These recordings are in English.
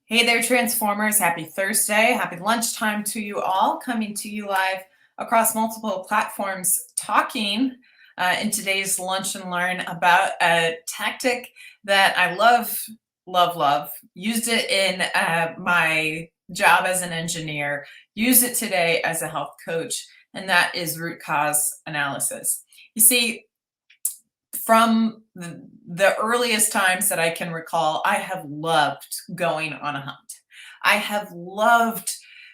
Hey there, Transformers. Happy Thursday. Happy lunchtime to you all. Coming to you live across multiple platforms, talking in today's Lunch and Learn about a tactic that I love, love, love. Used it in my job as an engineer, use it today as a health coach, and that is root cause analysis. You see, from the earliest times that I can recall, I have loved going on a hunt. I have loved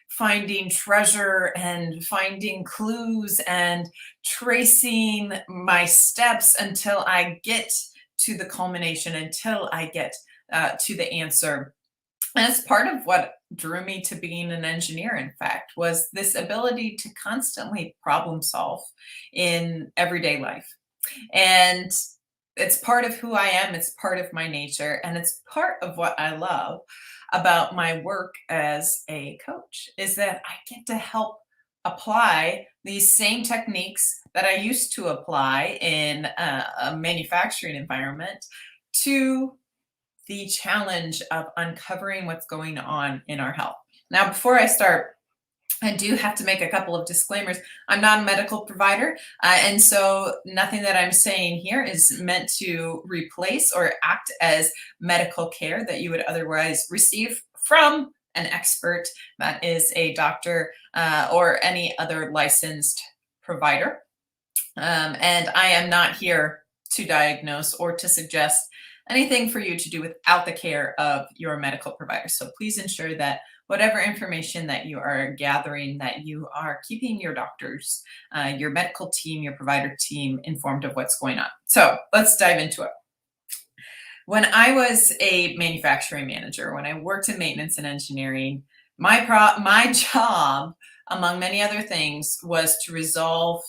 finding treasure and finding clues and tracing my steps until I get to the culmination, until I get to the answer. And it's part of what drew me to being an engineer, in fact, was this ability to constantly problem solve in everyday life. And it's part of who I am, it's part of my nature, and it's part of what I love about my work as a coach is that I get to help apply these same techniques that I used to apply in a manufacturing environment to the challenge of uncovering what's going on in our health. Now, before I start, I do have to make a couple of disclaimers. I'm not a medical provider, and so nothing that I'm saying here is meant to replace or act as medical care that you would otherwise receive from an expert that is a doctor or any other licensed provider. And I am not here to diagnose or to suggest anything for you to do without the care of your medical provider. So please ensure that whatever information that you are gathering, that you are keeping your doctors, your medical team, your provider team informed of what's going on. So let's dive into it. When I was a manufacturing manager, when I worked in maintenance and engineering, my job, among many other things, was to resolve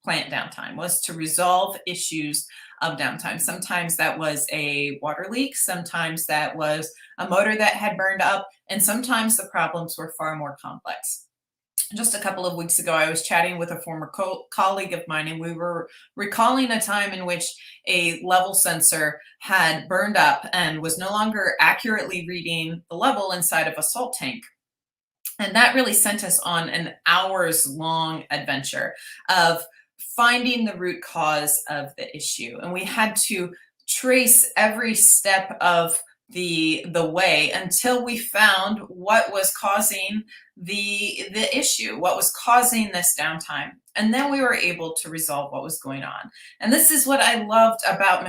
plant downtime, was to resolve issues of downtime. Sometimes that was a water leak, sometimes that was a motor that had burned up, and sometimes the problems were far more complex. Just a couple of weeks ago, I was chatting with a former colleague of mine, and we were recalling a time in which a level sensor had burned up and was no longer accurately reading the level inside of a salt tank. And that really sent us on an hours long adventure of finding the root cause of the issue. And we had to trace every step of the way until we found what was causing the issue, what was causing this downtime. And then we were able to resolve what was going on. And this is what I loved about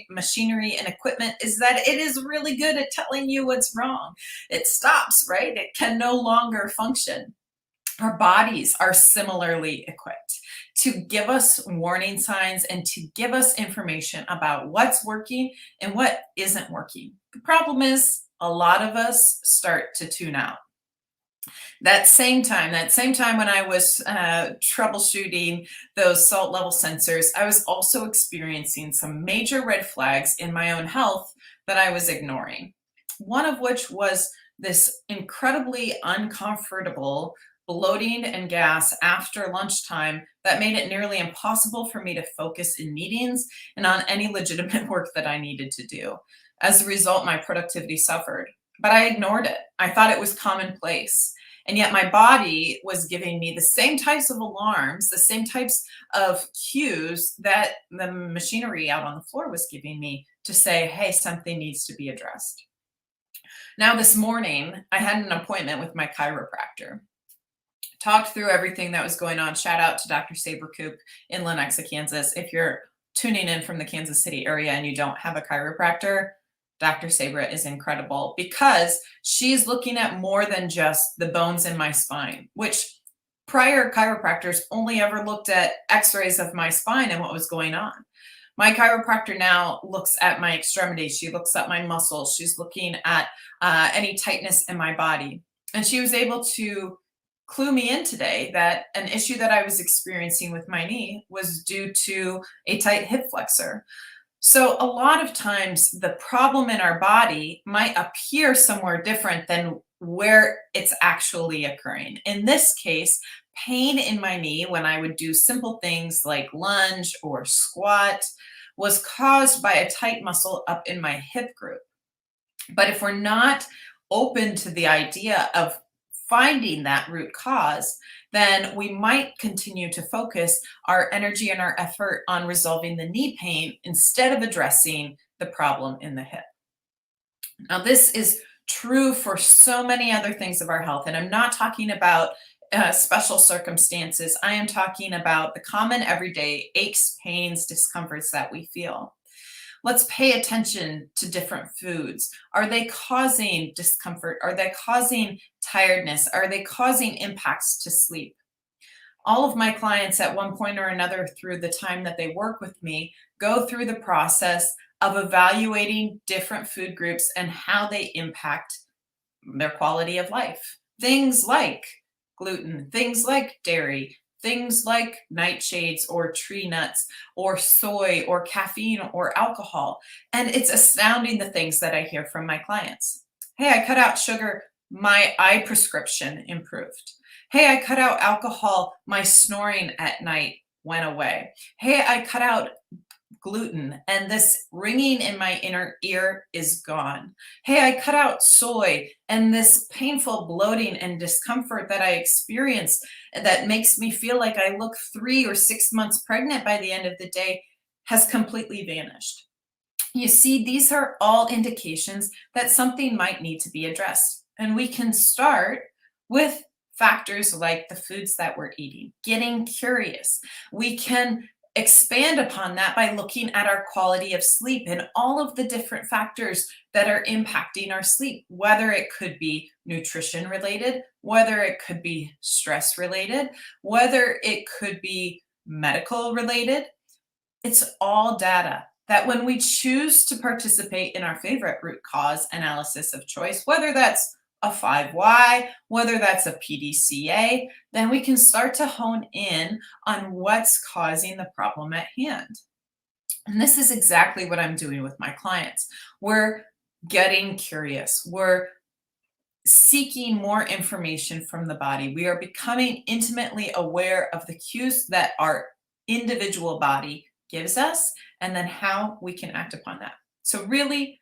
machinery and equipment, is that it is really good at telling you what's wrong. It stops, right? It can no longer function. Our bodies are similarly equipped to give us warning signs and to give us information about what's working and what isn't working. The problem is a lot of us start to tune out. That same time when I was troubleshooting those salt level sensors, I was also experiencing some major red flags in my own health that I was ignoring. One of which was this incredibly uncomfortable bloating and gas after lunchtime that made it nearly impossible for me to focus in meetings and on any legitimate work that I needed to do. As a result, my productivity suffered, but I ignored it. I thought it was commonplace. And yet my body was giving me the same types of alarms, the same types of cues that the machinery out on the floor was giving me to say, hey, something needs to be addressed. Now, this morning, I had an appointment with my chiropractor. Talked through everything that was going on. Shout out to Dr. Sabercoop in Lenexa, Kansas. If you're tuning in from the Kansas City area and you don't have a chiropractor, Dr. Sabre is incredible because she's looking at more than just the bones in my spine, which prior chiropractors only ever looked at x-rays of my spine and what was going on. My chiropractor now looks at my extremities. She looks at my muscles. She's looking at any tightness in my body. And she was able to clue me in today that an issue that I was experiencing with my knee was due to a tight hip flexor. So a lot of times the problem in our body might appear somewhere different than where it's actually occurring. In this case, pain in my knee when I would do simple things like lunge or squat was caused by a tight muscle up in my hip group. But if we're not open to the idea of finding that root cause, then we might continue to focus our energy and our effort on resolving the knee pain instead of addressing the problem in the hip. Now, this is true for so many other things of our health, and I'm not talking about special circumstances. I am talking about the common everyday aches, pains, discomforts that we feel. Let's pay attention to different foods. Are they causing discomfort? Are they causing tiredness? Are they causing impacts to sleep? All of my clients at one point or another through the time that they work with me go through the process of evaluating different food groups and how they impact their quality of life. Things like gluten, things like dairy, things like nightshades or tree nuts or soy or caffeine or alcohol. And it's astounding the things that I hear from my clients. Hey, I cut out sugar, my eye prescription improved. Hey, I cut out alcohol, my snoring at night went away. Hey, I cut out gluten and this ringing in my inner ear is gone. Hey, I cut out soy and this painful bloating and discomfort that I experience that makes me feel like I look 3 or 6 months pregnant by the end of the day has completely vanished. You see, these are all indications that something might need to be addressed. And we can start with factors like the foods that we're eating, getting curious. We can expand upon that by looking at our quality of sleep and all of the different factors that are impacting our sleep, whether it could be nutrition related, whether it could be stress related, whether it could be medical related. It's all data that when we choose to participate in our favorite root cause analysis of choice, whether that's a 5Y, whether that's a PDCA, then we can start to hone in on what's causing the problem at hand. And this is exactly what I'm doing with my clients. We're getting curious. We're seeking more information from the body. We are becoming intimately aware of the cues that our individual body gives us and then how we can act upon that. So really,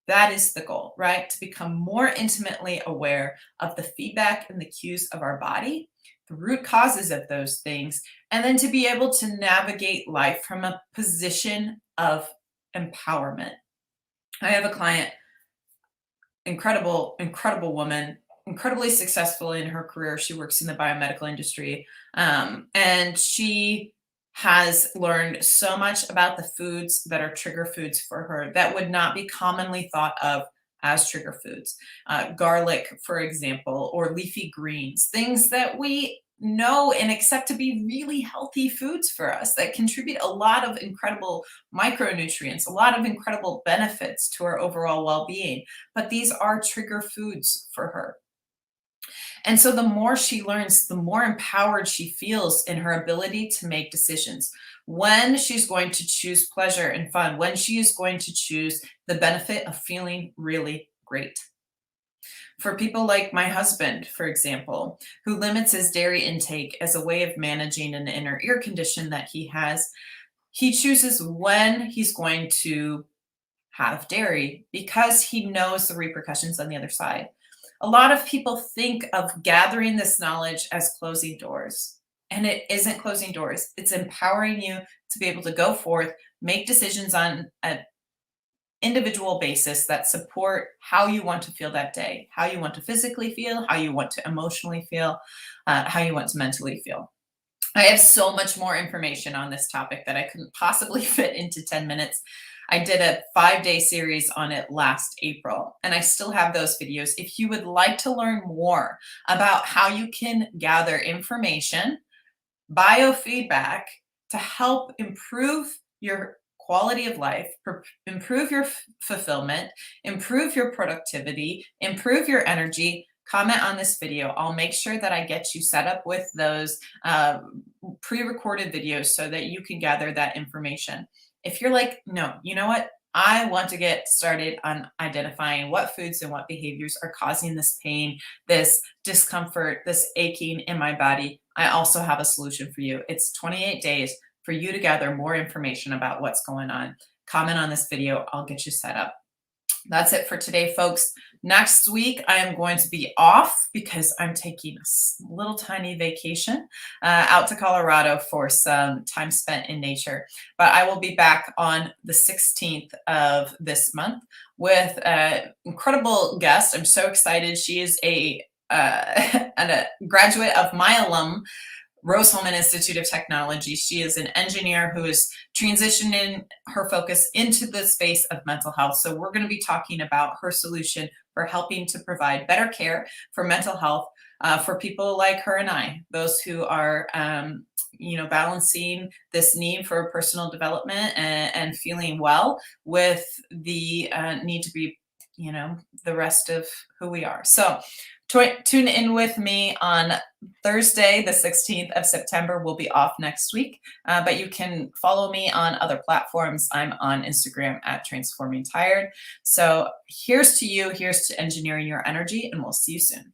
that is the goal, right? To become more intimately aware of the feedback and the cues of our body, the root causes of those things, and then to be able to navigate life from a position of empowerment. I have a client, incredible, incredible woman, incredibly successful in her career. She works in the biomedical industry, and she has learned so much about the foods that are trigger foods for her that would not be commonly thought of as trigger foods. Garlic, for example, or leafy greens, things that we know and accept to be really healthy foods for us that contribute a lot of incredible micronutrients, a lot of incredible benefits to our overall well-being. But these are trigger foods for her. And so the more she learns, the more empowered she feels in her ability to make decisions. When she's going to choose pleasure and fun, when she is going to choose the benefit of feeling really great. For people like my husband, for example, who limits his dairy intake as a way of managing an inner ear condition that he has, he chooses when he's going to have dairy because he knows the repercussions on the other side. A lot of people think of gathering this knowledge as closing doors, and it isn't closing doors. It's empowering you to be able to go forth, make decisions on an individual basis that support how you want to feel that day, how you want to physically feel, how you want to emotionally feel, how you want to mentally feel. I have so much more information on this topic that I couldn't possibly fit into 10 minutes. I did a 5-day series on it last April, and I still have those videos. If you would like to learn more about how you can gather information, biofeedback to help improve your quality of life, improve your fulfillment, improve your productivity, improve your energy, comment on this video. I'll make sure that I get you set up with those pre-recorded videos so that you can gather that information. If you're like, no, you know what? I want to get started on identifying what foods and what behaviors are causing this pain, this discomfort, this aching in my body, I also have a solution for you. It's 28 days for you to gather more information about what's going on. Comment on this video. I'll get you set up. That's it for today, folks. Next week, I am going to be off because I'm taking a little tiny vacation out to Colorado for some time spent in nature. But I will be back on the 16th of this month with an incredible guest. I'm so excited. She is a graduate of my alum Rose-Hulman Institute of Technology. She is an engineer who is transitioning her focus into the space of mental health. So we're going to be talking about her solution for helping to provide better care for mental health for people like her and I, those who are balancing this need for personal development and feeling well with the need to be, the rest of who we are. So tune in with me on Thursday, the 16th of September. We'll be off next week, but you can follow me on other platforms. I'm on Instagram at Transforming Tired. So here's to you, here's to engineering your energy, and we'll see you soon.